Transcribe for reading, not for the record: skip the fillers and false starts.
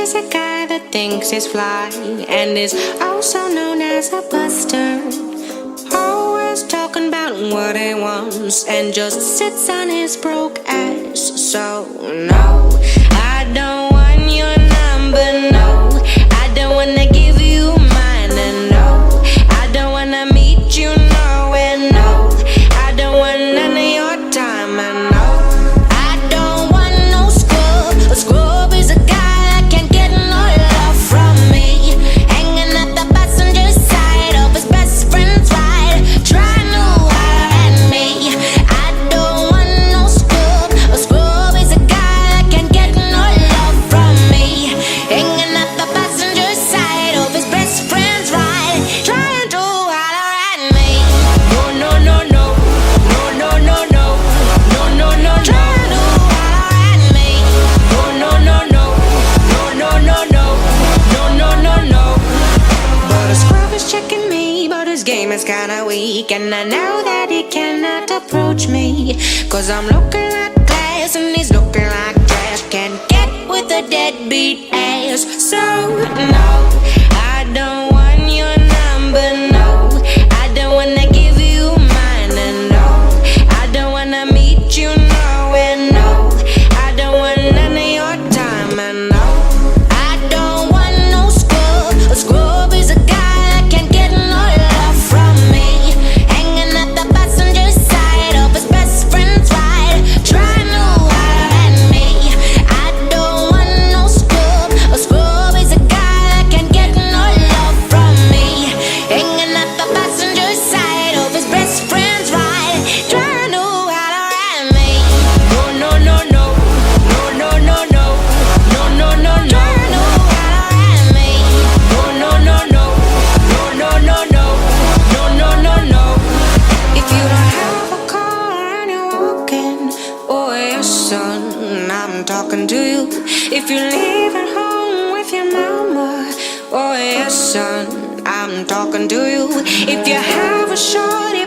is a guy that thinks he's fly and is also known as a buster. Always talking about what he wants and just sits on his broke ass. So no, I don't want your number, no. I don't wanna give you mine, and no, I don't wanna meet you nowhere, no. I don't want none of your time, and no, I don't want no scrub. A scrub is a guy that can't get no love from me, hanging at the passenger side of his best friend's ride, trying to holler at me. I don't want no scrub. A scrub is a guy that can't get no love from me, hanging at the passenger side of his best friend's ride, trying to holler at me. No, no, no, no, no, no, no, no, no, no, no, trying to holler at me. No, no, no, no, no, no, no, no, no, no, no, no. But a scrub is checking me, but his game is kinda weak, and I know that he cannot approach me, 'cause I'm looking like glass and he's looking like trash. Can't get with a deadbeat ass. So no, I don't want your number, no. I don't wanna give you mine, and no, I don't wanna meet you nowhere, no. I don't want none of your time, and no, I don't want no scrub. A scrub is a guy that can't get no love from me, hanging at the passenger side of his best friend's ride, trying to holler at me. I don't want no scrub. A scrub is a guy that can't get no love from me, hanging at the passenger side of his best friend's ride, trying to holler at me. No, no, no, no, no, no, no, no, no, no, no, no, trying to holler at me. No, no, no, no, no, no, no, no, no, no, no, no. If you don't have a car and you're walking, oh yes, son, I'm talking to you. If you're leaving home with your mama, oh yes, son, I'm talking to you. If you have a shorty